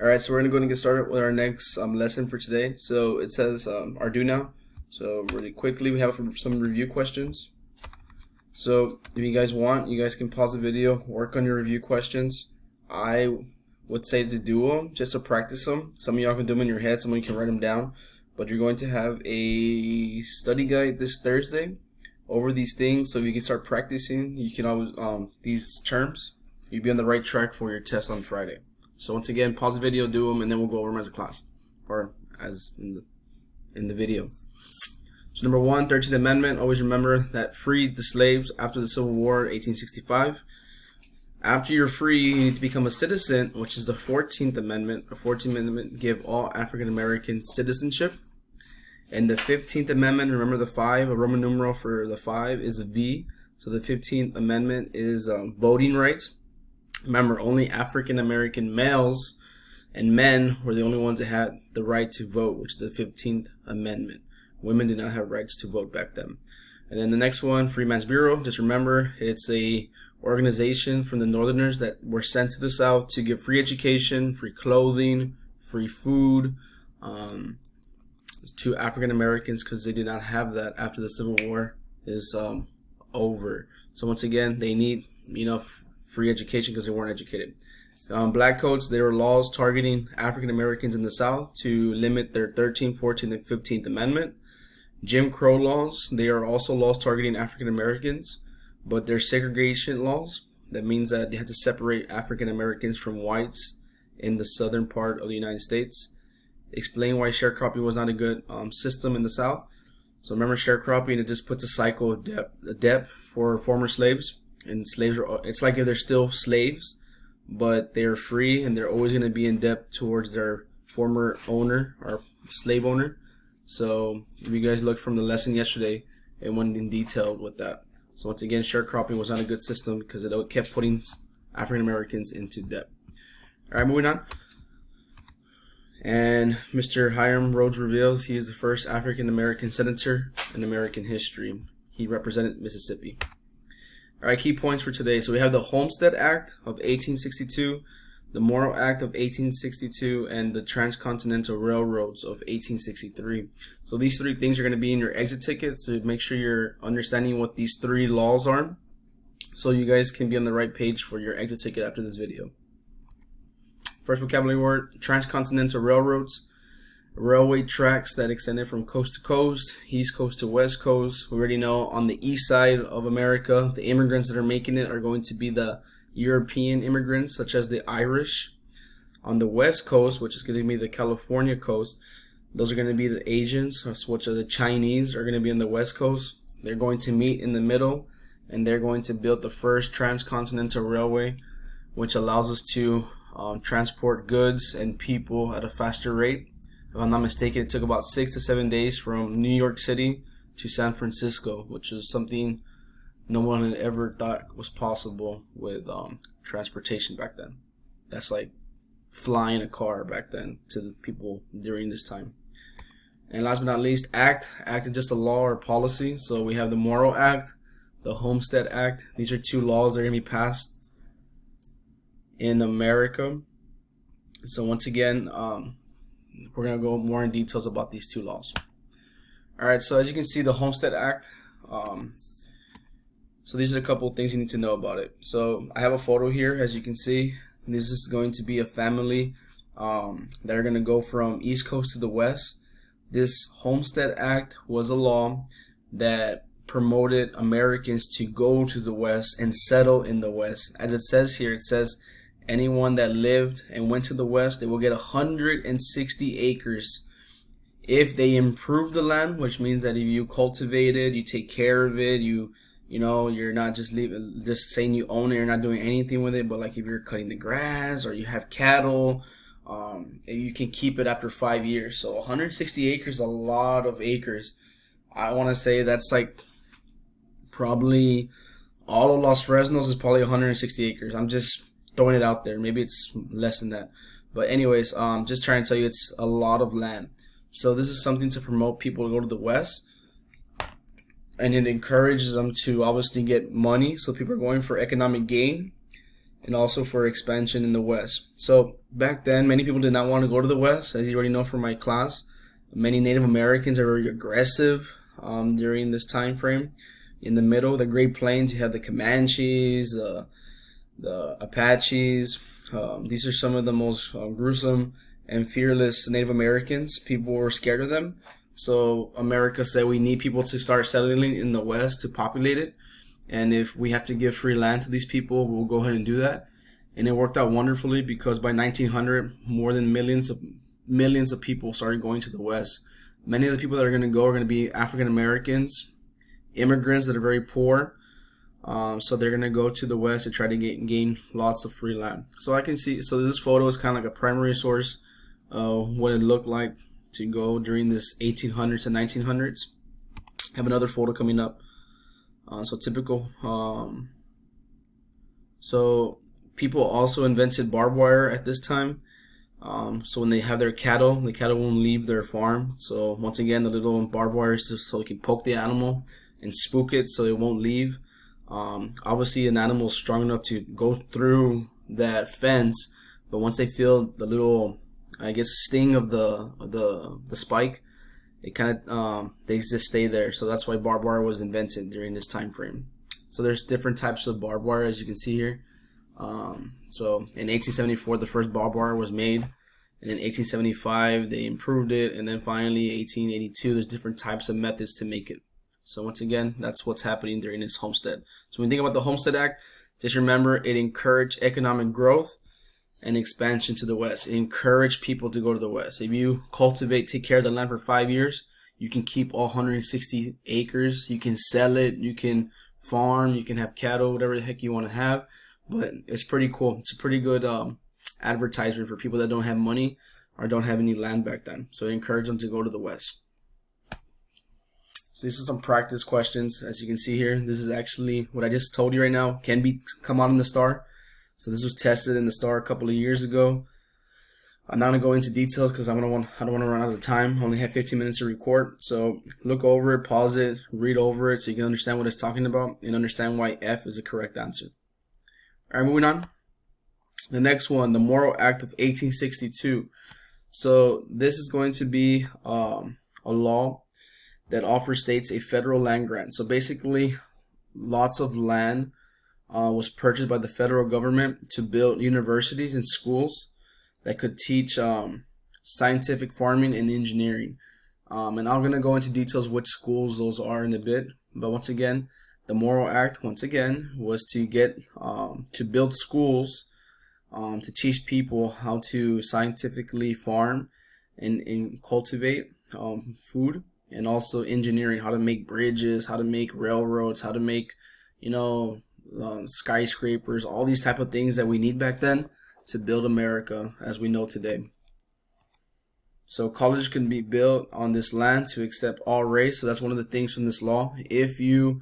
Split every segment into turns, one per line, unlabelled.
Alright, so we're going to go and get started with our next lesson for today. So it says Arduino. So really quickly, we have some review questions. So if you guys want, you guys can pause the video, work on your review questions. I would say to do them just to practice them. Some of y'all can do them in your head, some of you can write them down. But you're going to have a study guide this Thursday over these things, so if you can start practicing, you can always these terms. You'll be on the right track for your test on Friday. So once again, pause the video, do them, and then we'll go over them as a class, or as in the video. So number one, 13th Amendment. Always remember that freed the slaves after the Civil War, 1865. After you're free, you need to become a citizen, which is the 14th Amendment. The 14th Amendment give all African Americans citizenship. And the 15th Amendment, remember the 5, a Roman numeral for the 5 is a V. So the 15th Amendment is voting rights. Remember, only African American males and men were the only ones that had the right to vote, which is the 15th Amendment. Women did not have rights to vote back then. And then the next one, Freedmen's Bureau. Just remember, it's a organization from the Northerners that were sent to the South to give free education, free clothing, free food to African Americans, because they did not have that after the Civil War is over. So once again, they need free education because they weren't educated. Black codes, there were laws targeting African Americans in the South to limit their 13th, 14th, and 15th Amendment. Jim Crow laws, they are also laws targeting African Americans, but they're segregation laws. That means that they have to separate African Americans from whites in the southern part of the United States. Explain why sharecropping was not a good system in the South. So remember, sharecropping, it just puts a cycle of debt for former slaves. And slaves are, it's like if they're still slaves, but they're free and they're always going to be in debt towards their former owner or slave owner. So if you guys looked from the lesson yesterday, it went in detail with that. So once again, sharecropping was not a good system because it kept putting African Americans into debt. All right, moving on. And Mr. Hiram Rhodes reveals he is the first African American senator in American history. He represented Mississippi. All right, key points for today. So we have the Homestead Act of 1862, the Morrill Act of 1862, and the Transcontinental Railroads of 1863. So these three things are going to be in your exit ticket, so make sure you're understanding what these three laws are, so you guys can be on the right page for your exit ticket after this video. First vocabulary word, Transcontinental Railroads. Railway tracks that extended from coast to coast, east coast to west coast. We already know on the east side of America, the immigrants that are making it are going to be the European immigrants, such as the Irish. On the west coast, which is going to be the California coast, those are going to be the Asians, which are the Chinese, are going to be on the west coast. They're going to meet in the middle, and they're going to build the first transcontinental railway, which allows us to transport goods and people at a faster rate. If I'm not mistaken, it took about 6 to 7 days from New York City to San Francisco, which is something no one had ever thought was possible with transportation back then. That's like flying a car back then to the people during this time. And last but not least, Act. Act is just a law or policy. So we have the Morrill Act, the Homestead Act. These are two laws that are going to be passed in America. So once again, we're going to go more in details about these two laws. Alright, so as you can see, the Homestead Act, so these are a couple of things you need to know about it. So I have a photo here, as you can see. This is going to be a family that are going to go from East Coast to the West. This Homestead Act was a law that promoted Americans to go to the West and settle in the West. As it says here, it says anyone that lived and went to the West, they will get 160 acres if they improve the land, which means that if you cultivate it, you take care of it, you're not just saying you own it, you're not doing anything with it, but like if you're cutting the grass or you have cattle, you can keep it after 5 years. So 160 acres is a lot of acres. I want to say that's like probably all of Los Fresnos is probably 160 acres. I'm just throwing it out there. Maybe it's less than that. But anyways, just trying to tell you it's a lot of land. So this is something to promote people to go to the West. And it encourages them to obviously get money. So people are going for economic gain. and also for expansion in the West. So back then, many people did not want to go to the West, as you already know from my class. Many Native Americans are very aggressive during this time frame. In the middle, the Great Plains, you have the Comanches, the Apaches. These are some of the most gruesome and fearless Native Americans. People were scared of them. So America said we need people to start settling in the West to populate it. And if we have to give free land to these people, we'll go ahead and do that. And it worked out wonderfully because by 1900, more than millions of people started going to the West. Many of the people that are going to go are going to be African Americans, immigrants that are very poor. So they're going to go to the West to try to gain lots of free land. So I can see, so this photo is kind of like a primary source of what it looked like to go during this 1800s and 1900s. I have another photo coming up. So typical. So people also invented barbed wire at this time. So when they have their cattle, the cattle won't leave their farm. So once again, the little barbed wire is just so you can poke the animal and spook it so it won't leave. Obviously, an animal is strong enough to go through that fence, but once they feel the little, I guess, sting of the spike, it kind of they just stay there. So that's why barbed wire was invented during this time frame. So there's different types of barbed wire, as you can see here. So in 1874, the first barbed wire was made, and in 1875 they improved it, and then finally 1882 there's different types of methods to make it. So once again, that's what's happening during this Homestead. So when you think about the Homestead Act, just remember it encouraged economic growth and expansion to the West. It encouraged people to go to the West. If you take care of the land for 5 years, you can keep all 160 acres. You can sell it. You can farm. You can have cattle, whatever the heck you want to have. But it's pretty cool. It's a pretty good advertisement for people that don't have money or don't have any land back then. So it encouraged them to go to the West. So these are some practice questions. As you can see here, this is actually what I just told you right now can come out in the STAR. So this was tested in the STAR a couple of years ago. I'm not gonna go into details because I don't want to run out of time. I only have 15 minutes to record. So look over it, pause it, read over it so you can understand what it's talking about and understand why F is the correct answer. All right, moving on. The next one, the Morrill Act of 1862. So this is going to be a law that offers states a federal land grant. So basically, lots of land was purchased by the federal government to build universities and schools that could teach scientific farming and engineering. And I'm going to go into details which schools those are in a bit. But once again, the Morrill Act, once again, was to get to build schools to teach people how to scientifically farm and cultivate food, and also engineering, how to make bridges, how to make railroads, how to make, skyscrapers, all these type of things that we need back then to build America as we know today. So college can be built on this land to accept all race. So that's one of the things from this law. If you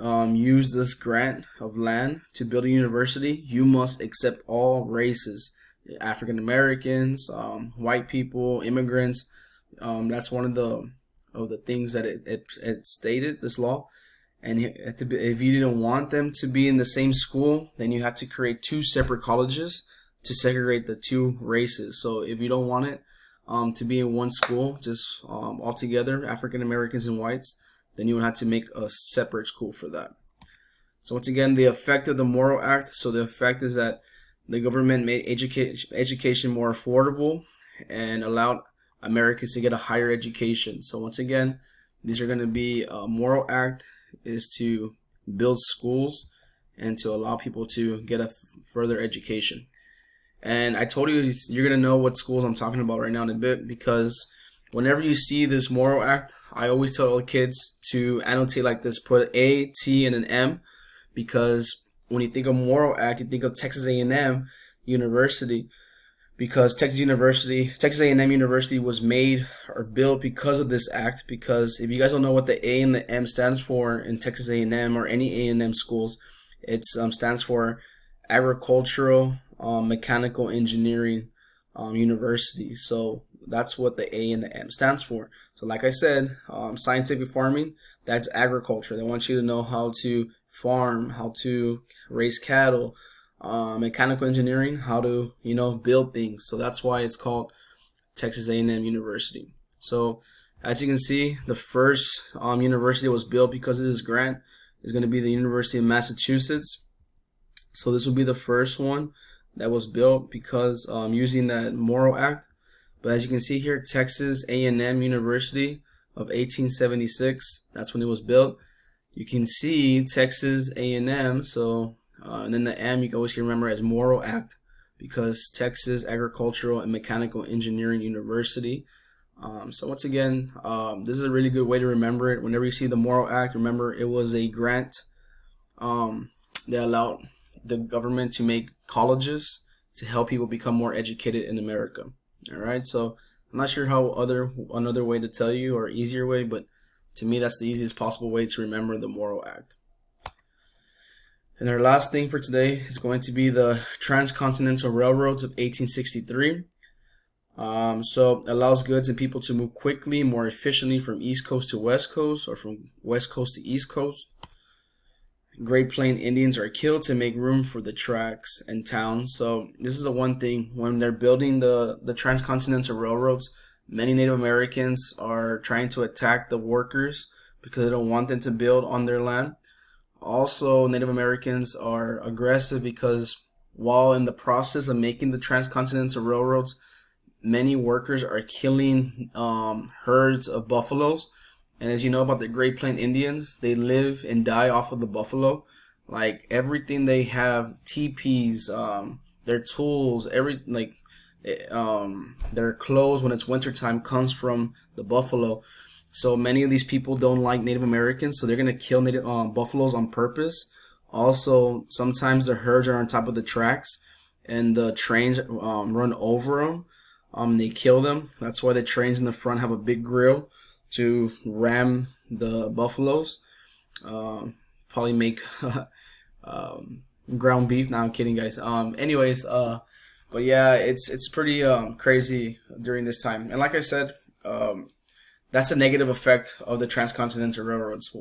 use this grant of land to build a university, you must accept all races, African Americans, white people, immigrants. That's one of the things that it stated, this law. And if you didn't want them to be in the same school, then you have to create two separate colleges to segregate the two races. So if you don't want it to be in one school, just all together, African Americans and whites, then you would have to make a separate school for that. So once again, the effect of the Morrill Act. So the effect is that the government made education more affordable and allowed Americans to get a higher education. So once again, these are going to be Morrill Act is to build schools and to allow people to get a further education. And I told you you're going to know what schools I'm talking about right now in a bit, because whenever you see this Morrill Act, I always tell kids to annotate like this, put A, T, and an M, because when you think of Morrill Act, you think of Texas A&M University, because Texas A&M University was made or built because of this act. Because if you guys don't know what the A and the M stands for in Texas A&M or any A&M schools, it stands for Agricultural Mechanical Engineering University. So that's what the A and the M stands for. So like I said, scientific farming, that's agriculture. They want you to know how to farm, how to raise cattle, mechanical engineering, how to build things. So that's why it's called Texas A&M University. So as you can see, the first university that was built because of this grant is going to be the University of Massachusetts. So this will be the first one that was built because using that Morrill Act. But as you can see here, Texas A&M University of 1876, that's when it was built. You can see Texas A&M, so and then the M you can always remember as Morrill Act, because Texas Agricultural and Mechanical Engineering University. So once again, this is a really good way to remember it. Whenever you see the Morrill Act, remember it was a grant that allowed the government to make colleges to help people become more educated in America. All right, so I'm not sure how another way to tell you or easier way, but to me that's the easiest possible way to remember the Morrill Act. And our last thing for today is going to be the Transcontinental Railroads of 1863. So allows goods and people to move quickly, more efficiently from East Coast to West Coast, or from West Coast to East Coast. Great Plain Indians are killed to make room for the tracks and towns. So this is the one thing, when they're building the Transcontinental Railroads, many Native Americans are trying to attack the workers because they don't want them to build on their land. Also, Native Americans are aggressive because while in the process of making the Transcontinental Railroads, many workers are killing herds of buffaloes. And as you know about the Great Plain Indians, they live and die off of the buffalo. Like everything they have, teepees, their tools, their clothes when it's wintertime comes from the buffalo. So many of these people don't like Native Americans, so they're gonna kill native buffaloes on purpose. Also, sometimes the herds are on top of the tracks, and the trains run over them. They kill them. That's why the trains in the front have a big grill to ram the buffaloes. Probably make ground beef. No, I'm kidding, guys. But yeah, it's pretty crazy during this time. And like I said, that's a negative effect of the Transcontinental Railroads.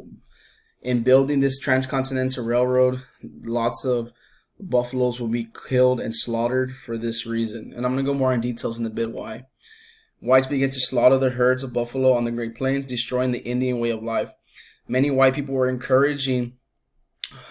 In building this Transcontinental Railroad, lots of buffaloes will be killed and slaughtered for this reason. And I'm going to go more in details in a bit why. Whites began to slaughter the herds of buffalo on the Great Plains, destroying the Indian way of life. Many white people were encouraging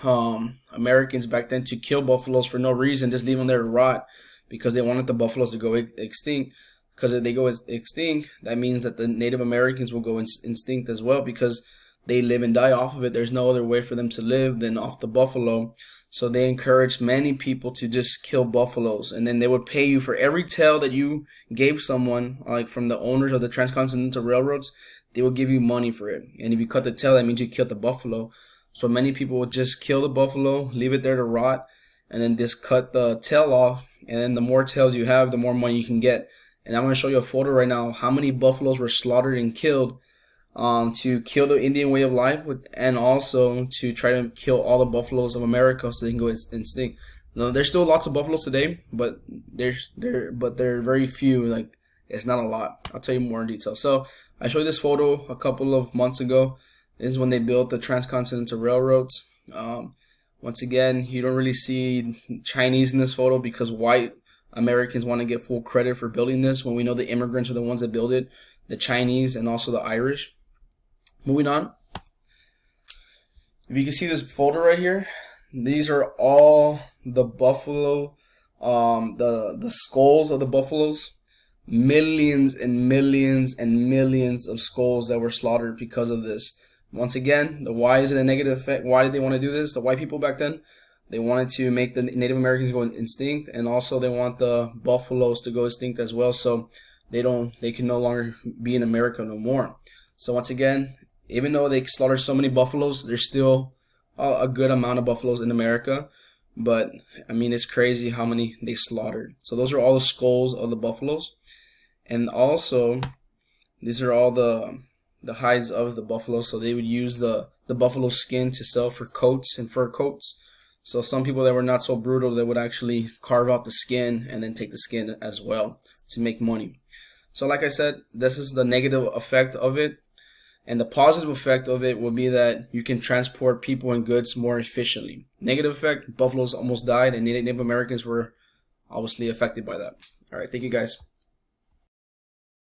Americans back then to kill buffaloes for no reason, just leave them there to rot, because they wanted the buffaloes to go extinct. Because if they go extinct, that means that the Native Americans will go extinct as well, because they live and die off of it. There's no other way for them to live than off the buffalo. So they encouraged many people to just kill buffaloes, and then they would pay you for every tail that you gave someone, like from the owners of the Transcontinental Railroads. They would give you money for it. And if you cut the tail, that means you killed the buffalo. So many people would just kill the buffalo, leave it there to rot, and then just cut the tail off. And then the more tails you have, the more money you can get. And I'm going to show you a photo right now how many buffaloes were slaughtered and killed to kill the Indian way of life, and also to try to kill all the buffaloes of America so they can go extinct. No, there's still lots of buffaloes today, but they're very few. Like, it's not a lot. I'll tell you more in detail. So I showed you this photo a couple of months ago. This is when they built the Transcontinental Railroads. Once again, you don't really see Chinese in this photo because white Americans want to get full credit for building this, when we know the immigrants are the ones that built it, the Chinese and also the Irish. Moving on. If you can see this photo right here, these are all the buffalo, the skulls of the buffaloes. Millions and millions and millions of skulls that were slaughtered because of this. Once again, why is it a negative effect? Why did they want to do this? The white people back then, they wanted to make the Native Americans go extinct, and also they want the buffaloes to go extinct as well, so they can no longer be in America no more. So once again, even though they slaughtered so many buffaloes, there's still a good amount of buffaloes in America. But I mean, it's crazy how many they slaughtered. So those are all the skulls of the buffaloes, and also these are all the hides of the buffalo. So they would use the buffalo skin to sell for coats and fur coats. So some people that were not so brutal, they would actually carve out the skin and then take the skin as well to make money. So like I said, this is the negative effect of it. And the positive effect of it will be that you can transport people and goods more efficiently. Negative effect, buffaloes almost died, and Native Americans were obviously affected by that. All right, thank you guys.